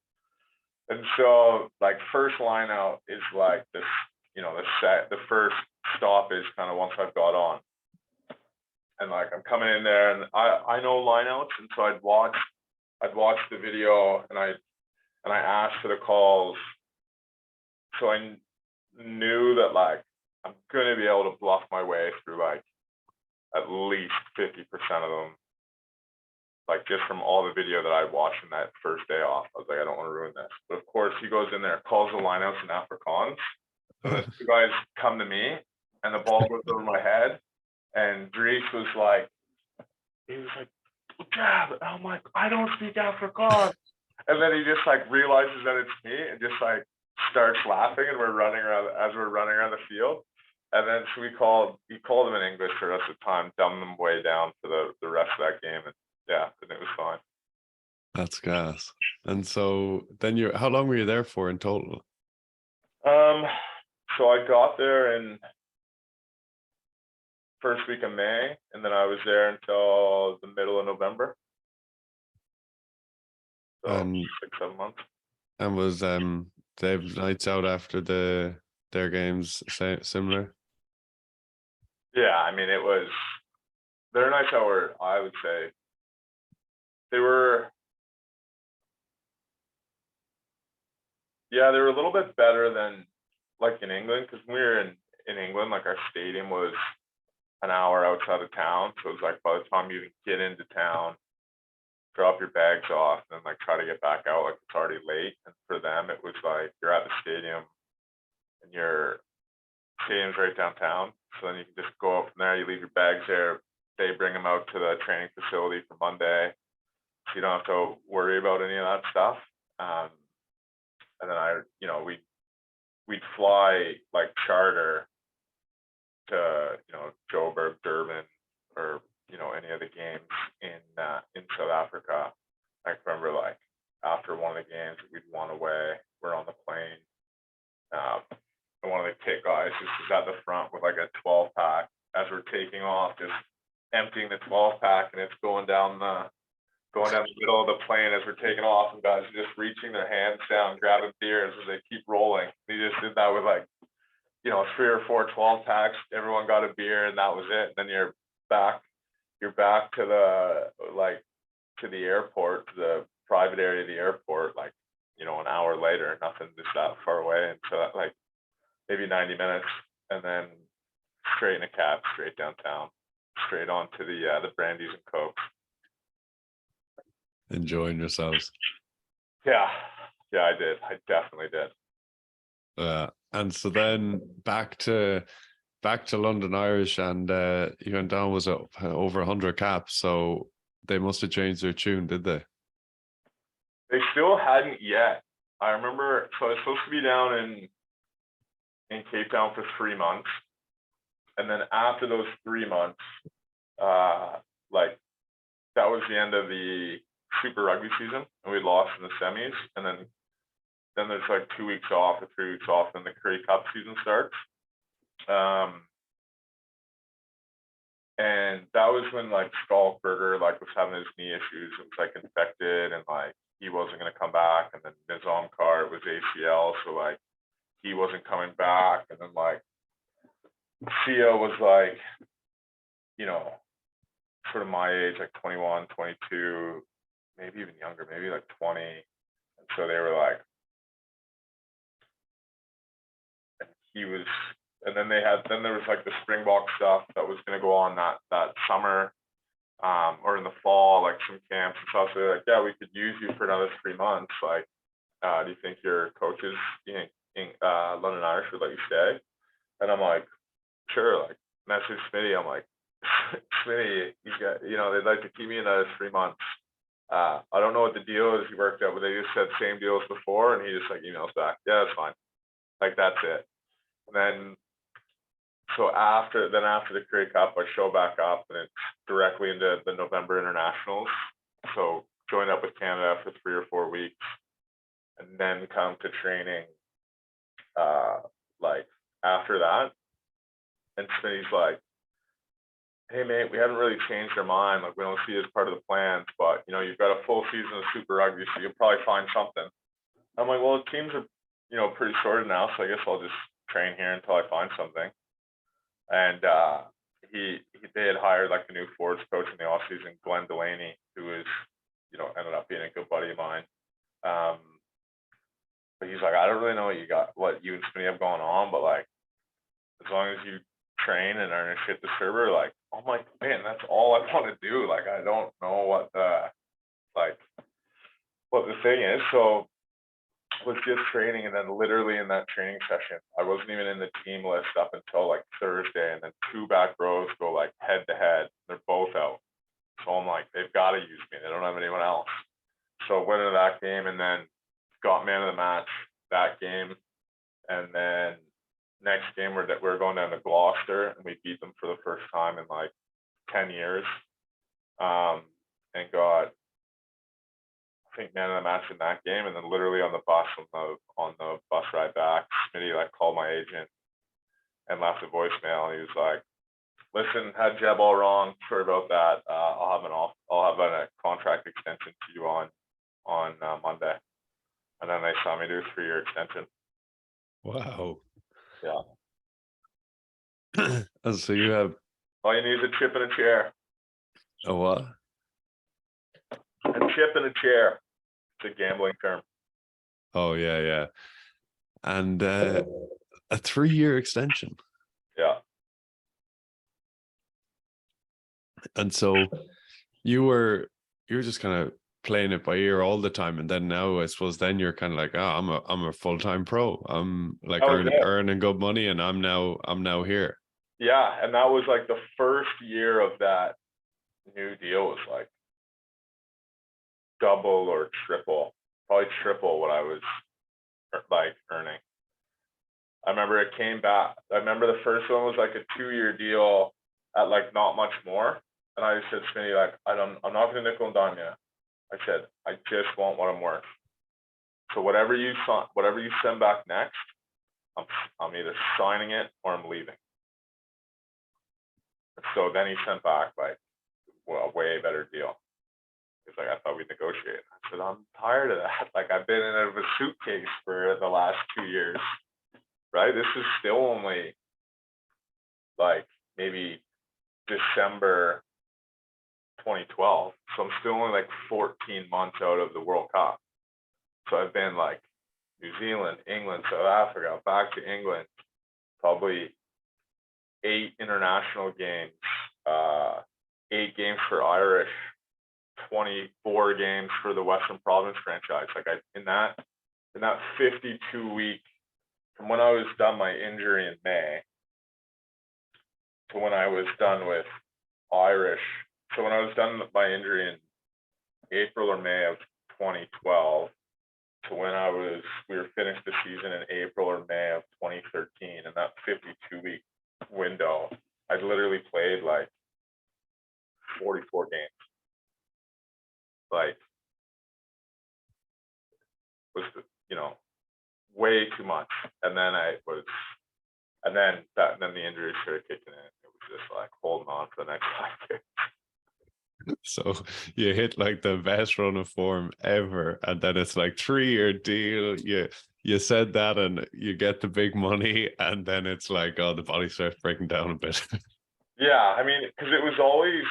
And so, like, first line out is like this, the first stop is kind of once I've got on. And like, I'm coming in there, and I know lineouts, and so I'd watch the video, and I asked for the calls. So I knew that like I'm gonna be able to bluff my way through like at least 50% of them, like just from all the video that I watched in that first day off. I was like, I don't want to ruin this. But of course, he goes in there, calls the lineouts in Afrikaans. So the 2 guys come to me, and the ball goes over my head. And Dries was like, Jab. And I'm like, I don't speak Afrikaans. And then he just like realizes that it's me and just like starts laughing, and we're running around the field. And then so he called them in English for the rest of the time, dumbed them way down for the rest of that game, and yeah, and it was fine. That's gas. And so then how long were you there for in total? So I got there in first week of May, and then I was there until the middle of November. So And 6-7 months. and was Dave's nights out after their games similar? Yeah, I mean it was their nights out were, I would say, they were they were a little bit better than like in England, because when we were in England, like our stadium was an hour outside of town, so it was like by the time you even get into town, drop your bags off, and then like try to get back out, like it's already late. And for them, it was like you're at the stadium, and your stadium's right downtown, so then you can just go up from there. You leave your bags there. They bring them out to the training facility for Monday, so you don't have to worry about any of that stuff. And then we'd fly like charter to Joburg, Durban, or any of the games in South Africa. I remember like after one of the games we'd won away, we're on the plane. And one of the kit guys just is at the front with like a 12-pack as we're taking off, just emptying the 12-pack, and it's going down the middle of the plane as we're taking off, and guys are just reaching their hands down, grabbing beers as they keep rolling. He just did that with like 3 or 4 12-packs. Everyone got a beer, and that was it. And then you're back to the airport, to the private area of the airport, like an hour later. Nothing just that far away, and so that, like maybe 90 minutes, and then straight in a cab, straight downtown, straight on to the brandies and cokes. Enjoying yourselves. Yeah, I did. I definitely did. And so then back to London Irish, and you went down was over 100 caps, so they must have changed their tune, did they? They still hadn't yet. I remember, so I was supposed to be down in Cape Town for 3 months, and then after those 3 months, like that was the end of the Super Rugby season, and we lost in the semis, and then there's like 2 weeks off or 3 weeks off, and the Currie Cup season starts. And that was when like Skalkberger like was having his knee issues. It was like infected, and like he wasn't going to come back. And then Nizam Kar was ACL, so like he wasn't coming back. And then like Sia was like, sort of my age, like 21, 22, maybe even younger, maybe like 20. And so they were like, and then there was like the Springbok stuff that was going to go on that summer, or in the fall, like some camps and stuff. So they're like, yeah, we could use you for another 3 months. Like, do you think your coaches in London Irish would let you stay? And I'm like, sure. Like, message Smitty. I'm like, Smitty, they'd like to keep me another 3 months. I don't know what the deal is he worked out, but they just said same deal as before, and he just like emails back, yeah, that's fine. Like, that's it. And then so after the Currie Cup, I show back up, and it's directly into the November internationals. So join up with Canada for 3 or 4 weeks, and then come to training like after that. And Smitty's like, hey mate, we haven't really changed our mind. Like, we don't see it as part of the plans, but you've got a full season of Super Rugby, so you'll probably find something. I'm like, well, the teams are pretty sorted now, so I guess I'll just train here until I find something. And they had hired like the new forwards coach in the offseason, Glenn Delaney, who was ended up being a good buddy of mine. But he's like, I don't really know what you and Smitty have going on, but like, as long as you train and earn a shit to server, like, I'm like, man, that's all I want to do. Like, I don't know what the thing is. So was just training, and then literally in that training session, I wasn't even in the team list up until like Thursday, and then 2 back rows go like head to head. They're both out. So I'm like, they've got to use me. They don't have anyone else. So went into that game, and then got man of the match that game. And then next game game where that we were going down to Gloucester and we beat them for the first time in like 10 years. And got, I think, man of the match in that game. And then literally on the bus, on the bus ride back, Smitty like called my agent and left a voicemail. And he was like, "Listen, had Jeb all wrong. Sorry about that. I'll have a contract extension to you on Monday." And then they saw me do a 3-year extension. Wow. Yeah. And so you have All you need is a chip and a chair. a what? A chip and a chair. It's a gambling term. Oh yeah. And a 3-year extension. Yeah. And so you were just kind of playing it by ear all the time, and then now I suppose then you're kind of like, oh, I'm a full-time pro. I'm like earning good money, and I'm now here. Yeah, and that was like the first year of that new deal was like double or triple, probably triple what I was like earning. I remember it came back. I remember the first one was like a 2-year deal at like not much more, and I said to Smitty, like, I'm not going to nickel and dime you. I said, I just want what I'm worth. So whatever you send back next, I'm either signing it or I'm leaving. So then he sent back like a way better deal. He's like, I thought we'd negotiate. I said, I'm tired of that. Like, I've been in a suitcase for the last 2 years, right? This is still only like maybe December 2012. So I'm still only like 14 months out of the World Cup. So I've been like New Zealand, England, South Africa, back to England, probably 8 international games, 8 games for Irish, 24 games for the Western Province franchise. Like in that 52-week, from when I was done my injury in May to when I was done with Irish. So when I was done with my injury in April or May of 2012 to when we were finished the season in April or May of 2013, in that 52-week window, I literally played like 44 games. Like, was way too much. And then then the injury started kicking in. It was just like holding on for the next 5 years. So you hit like the best run of form ever, and then it's like 3-year deal. You said that, and you get the big money, and then it's like, oh, the body starts breaking down a bit. Yeah, I mean, because it was always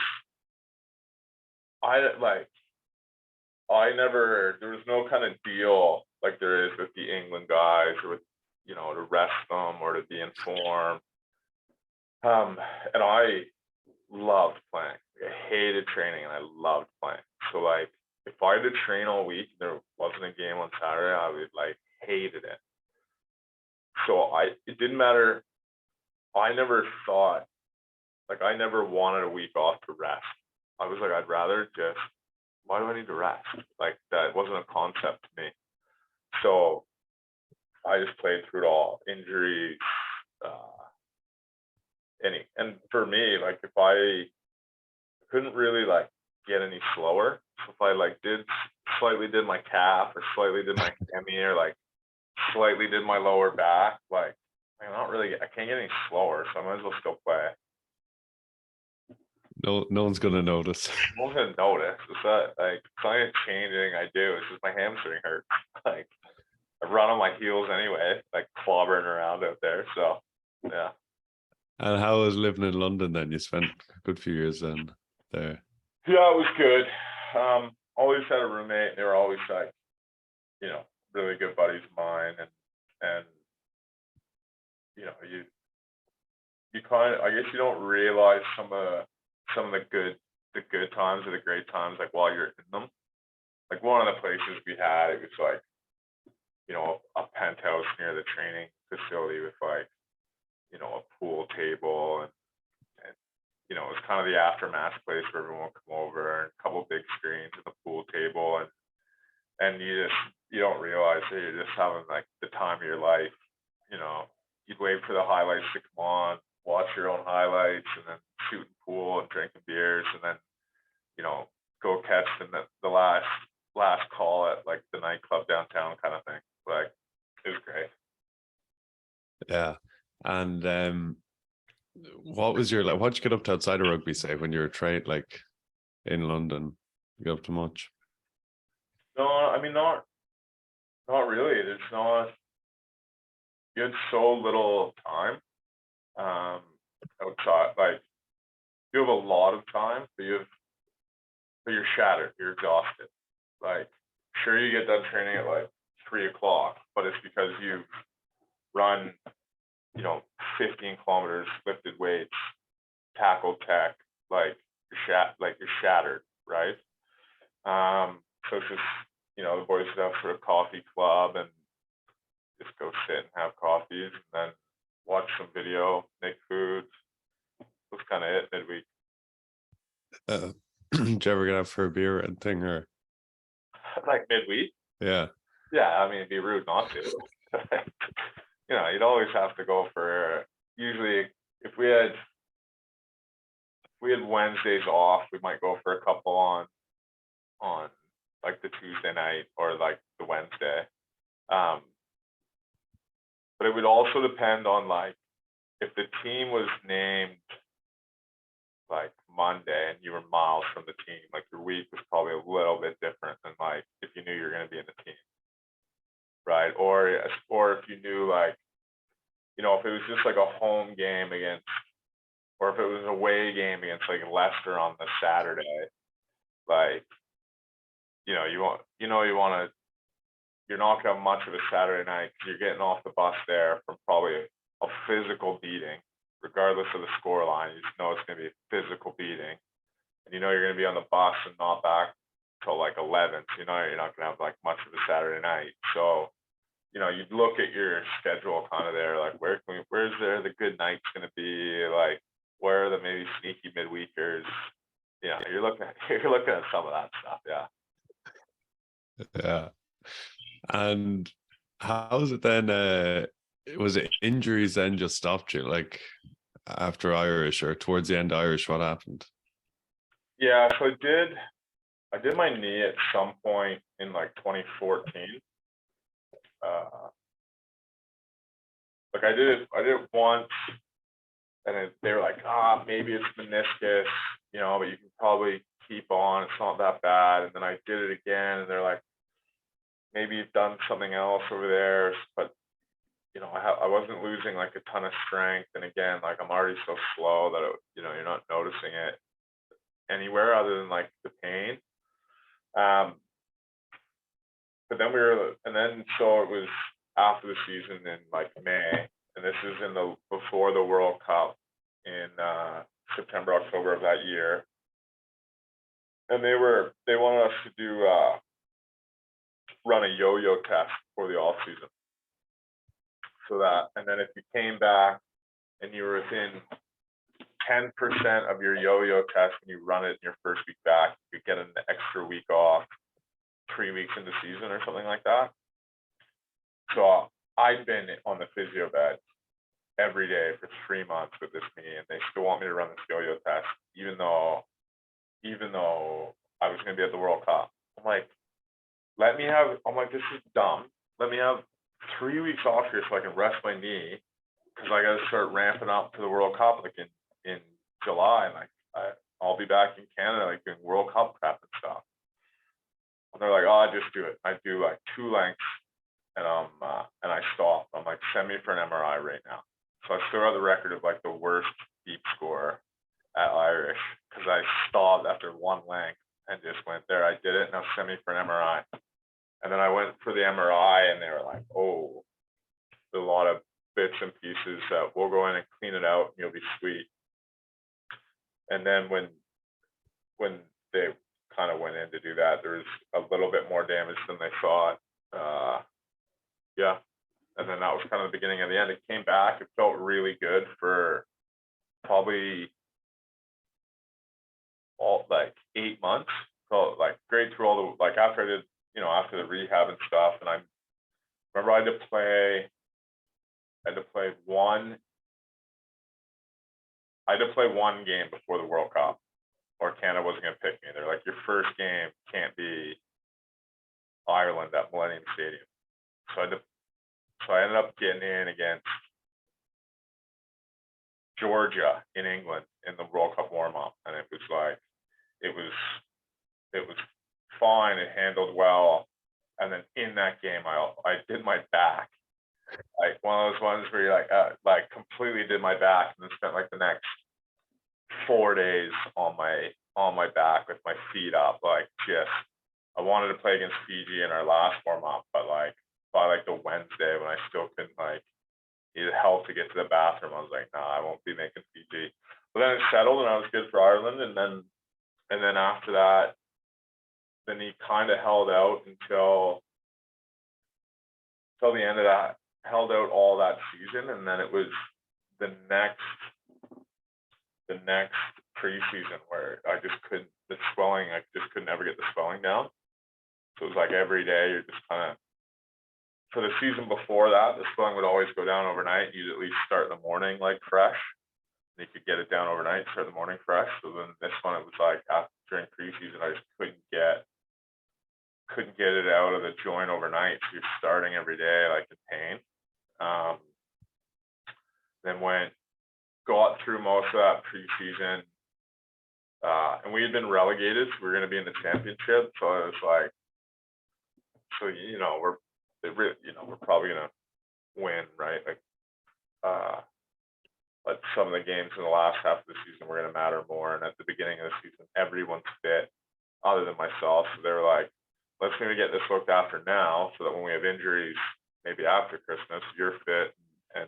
there was no kind of deal like there is with the England guys, or with, to rest them or to be informed. And I loved playing. I hated training and I loved playing. So like, if I had to train all week and there wasn't a game on Saturday, I would like hated it. So it didn't matter. I never wanted a week off to rest. I was like, I'd rather just, why do I need to rest? Like, that wasn't a concept to me. So I just played through it all. Injuries, and for me, like, if I couldn't really like get any slower, so if I like slightly did my calf or slightly did my hammy or like slightly did my lower back, like, I can't get any slower, so I might as well still play. No one's gonna notice. No one's gonna notice. It's not like, it's not even changing. I do. It's just my hamstring hurts. Like, I run on my heels anyway, like clobbering around out there. So yeah. And how was living in London then? You spent a good few years then there. Yeah, it was good. Always had a roommate. They were always like, really good buddies of mine, and you kind of, I guess you don't realize some of the good times or the great times like while you're in them. Like, one of the places we had, it was like, a penthouse near the training facility with like, a pool table, and it was kind of the aftermath place where everyone would come over, and a couple big screens at the pool table, and you don't realize that you're just having like the time of your life, you'd wait for the highlights to come on, watch your own highlights, and then shooting pool and drinking beers, and then, you know, go catch the last call at like the nightclub downtown kind of thing. Like, it was great. Yeah. And what was your like? What'd you get up to outside of rugby? Say when you were trained, like in London, you get up to much? No, I mean, not really. There's not. You had so little time outside. Like, you have a lot of time, but you're shattered. You're exhausted. Like, sure, you get done training at like 3 o'clock, but it's because you've run, 15 kilometers, lifted weights, tackled tech. Like, you're shattered, right? So it's just, the boys would have sort of coffee club and just go sit and have coffees and then watch some video, make food. That's kind of it midweek. Did you ever get out for a beer and thing or? Like midweek? Yeah. Yeah, I mean, it'd be rude not to. You'd always have to go for, usually if we had Wednesdays off, we might go for a couple on like the Tuesday night or like the Wednesday. But it would also depend on like if the team was named like Monday and you were miles from the team, like your week was probably a little bit different than like if you knew you were going to be in the team, right? Or if you knew like, if it was just like a home game against, or if it was an away game against like Leicester on the Saturday, like, you're not gonna have much of a Saturday night because you're getting off the bus there from probably a physical beating, regardless of the score line. You just know it's gonna be a physical beating, and you're gonna be on the bus and not back till like 11. So you're not gonna have like much of a Saturday night. So you'd look at your schedule kind of there, like where's there the good nights gonna be, like where are the maybe sneaky midweekers. You're looking at some of that stuff. Yeah. And how was it then? Was it injuries then just stopped you? Like after Irish or towards the end of Irish, what happened? Yeah, so I did my knee at some point in like 2014. Like I did it once, and they were like, maybe it's meniscus, but you can probably keep on. It's not that bad. And then I did it again, and they're like, maybe you've done something else over there, but I wasn't losing like a ton of strength. And again, like I'm already so slow that you're not noticing it anywhere other than like the pain. But then so it was after the season in like May, and this is before the World Cup in September, October of that year. And they wanted us to do run a yo-yo test for the off season. And then if you came back and you were within 10% of your yo-yo test and you run it in your first week back, you get an extra week off 3 weeks into season or something like that. So I'd been on the physio bed every day for 3 months with this knee, and they still want me to run this yo-yo test, even though I was going to be at the World Cup. I'm like, this is dumb. Let me have 3 weeks off here so I can rest my knee, because I got to start ramping up to the World Cup like in July, and like I'll be back in Canada like doing World Cup prep and stuff. And they're like, just do it. I do like 2 lengths, and I stop. I'm like, send me for an MRI right now. So I still have the record of like the worst deep score at Irish because I stopped after 1 length and just went there. I did it. Now send me for an MRI. And then I went for the MRI, and they were like, oh, there's a lot of bits and pieces that we'll go in and clean it out and you'll be sweet. And then when they kind of went in to do that, there was a little bit more damage than they thought. And then that was kind of the beginning of the end. It came back. It felt really good for probably all like 8 months. So like great through all the, like after I did, after the rehab and stuff. And I remember I had to play I had to play one. I had to play one game before the World Cup, or Canada wasn't going to pick me. They're like, your first game can't be Ireland at Millennium Stadium. So I ended up getting in against Georgia in England in the World Cup warm-up, and it was fine. It handled well, and then in that game, I did my back, like one of those ones where you like completely did my back, and then spent like the next 4 days on my back with my feet up, like just. I wanted to play against Fiji in our last warm-up, but like by like the Wednesday when I still couldn't like needed help to get to the bathroom, I was like, nah, I won't be making Fiji. But then it settled and I was good for Ireland, and then after that, then he kind of held out until the end of that, held out all that season, and then it was the next preseason where I just couldn't, the swelling, I just couldn't ever get the swelling down. So it was like every day you're just kind of, for the season before that, the swelling would always go down overnight. You'd at least start in the morning like fresh. And you could get it down overnight, start in the morning fresh. So then this one, it was like during preseason, I just couldn't get it out of the joint overnight. So you're starting every day like in pain. Then got through most of that preseason, and we had been relegated, so we were going to be in the championship. So I was like, so we're probably going to win, right? Like, but some of the games in the last half of the season were going to matter more. And at the beginning of the season, everyone's fit other than myself. So they were like, let's maybe get this looked after now, so that when we have injuries, maybe after Christmas, you're fit and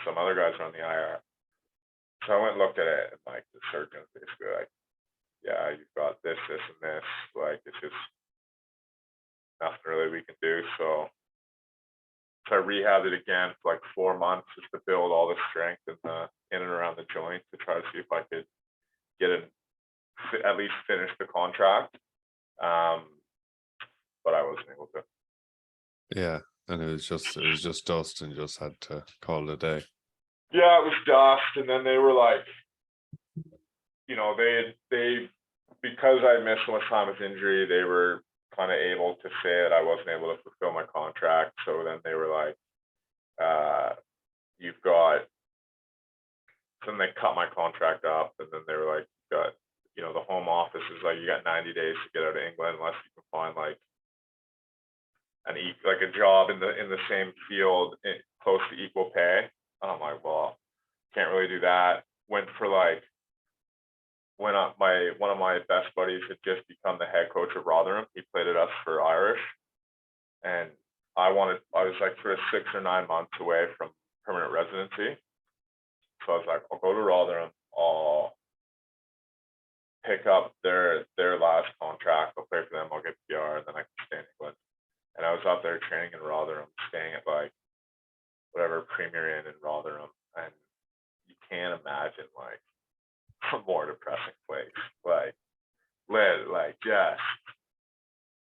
some other guys are on the IR. So I went and looked at it, and like the surgeon was basically like, yeah, you've got this, this, and this. Like, it's just nothing really we can do. So I rehabbed it again for like 4 months just to build all the strength in and around the joint, to try to see if I could get at least finish the contract. But I wasn't able to. Yeah, and it was just dust, and just had to call it a day. Yeah, it was dust, and then they were like, they because I missed so much time with injury, they were kind of able to say that I wasn't able to fulfill my contract. So then they were like, you've got. So then they cut my contract up, and then they were like, you got, the home office is like, you got 90 days to get out of England unless you can find like a job in the same field close to equal pay. And I'm like, well, can't really do that. Went for like, one of my best buddies had just become the head coach of Rotherham. He played at us for Irish, and I was like sort of 6 or 9 months away from permanent residency. So I was like, I'll go to Rotherham, I'll pick up their last contract, I'll play for them, I'll get PR, and then I can stay in England. And I was out there training in Rotherham, staying at like whatever Premier Inn in Rotherham, and you can't imagine like a more depressing place. Like just,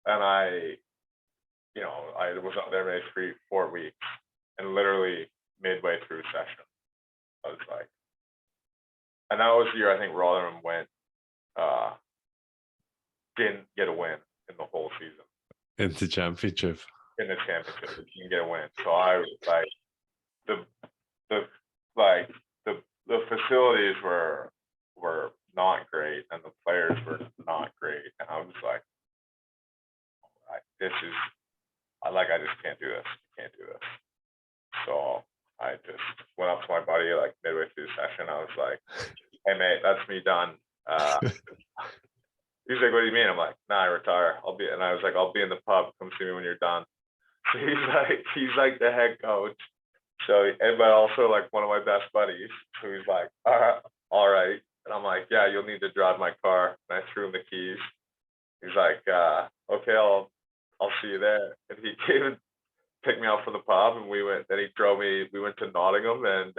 and I was out there maybe 3-4 weeks, and literally midway through session, I was like, and that was the year I think Rotherham didn't get a win in the whole season. In the championship. They didn't get a win. So I was like, the facilities were not great, and the players were not great, and I was like, I just can't do this. Can't do this. So I just went up to my buddy like midway through the session. I was like, hey mate, that's me done. He's like, what do you mean? I'm like, nah, I retire. And I was like, I'll be in the pub. Come see me when you're done. So he's like the head coach. So, but also like one of my best buddies. So he's like, all right. And I'm like, yeah, you'll need to drive my car. And I threw him the keys. He's like, okay, I'll see you there. And he came and picked me up from the pub, and we went to Nottingham, and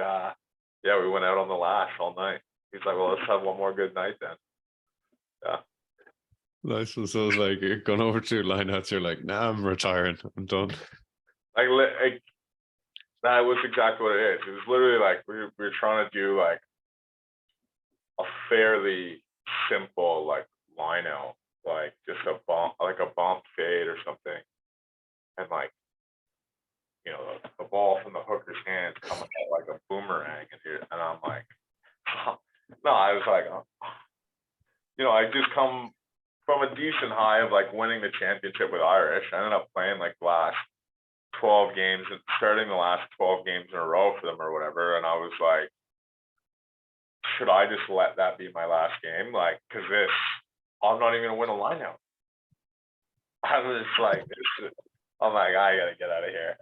we went out on the lash all night. He's like, well, let's have one more good night then. Yeah. Nice. So it was like, you're going over to lineouts, you're like, nah, I'm retiring, I'm done. Like That was exactly what it is. It was literally like we were trying to do like a fairly simple like line out, like just a bump fade or something, and like the ball from the hooker's hands coming out like a boomerang, and I'm like, no, I was like, I just come from a decent high of like winning the championship with Irish. I ended up playing like the last 12 games and starting the last 12 games in a row for them or whatever, and I was like, should I just let that be my last game? Like, because I'm not even gonna win a lineout. I was like, I'm like, I gotta get out of here.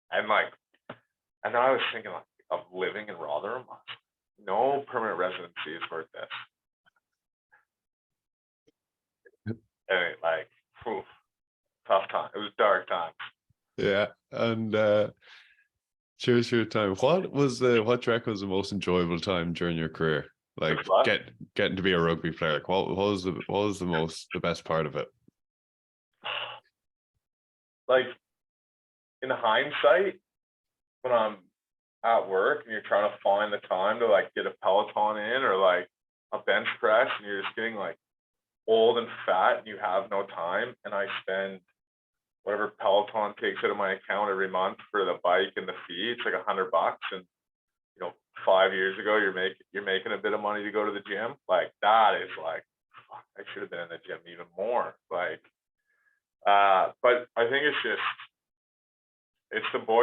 And like, and then I was thinking like of living in Rotherham. No permanent residency is worth this. And like, whew, tough time. It was dark times. Yeah, and cheers for your time. What track was the most enjoyable time during your career? Like getting to be a rugby player. Like what was the best part of it? Like in hindsight, when I'm at work and you're trying to find the time to like get a Peloton in or like a bench press, and you're just getting like old and fat and you have no time, and I spend whatever Peloton takes out of my account every month for the bike and the fee. It's like $100, and 5 years ago you're making a bit of money to go to the gym. Like that is like, fuck, I should have been in the gym even more. Like, but I think it's the boys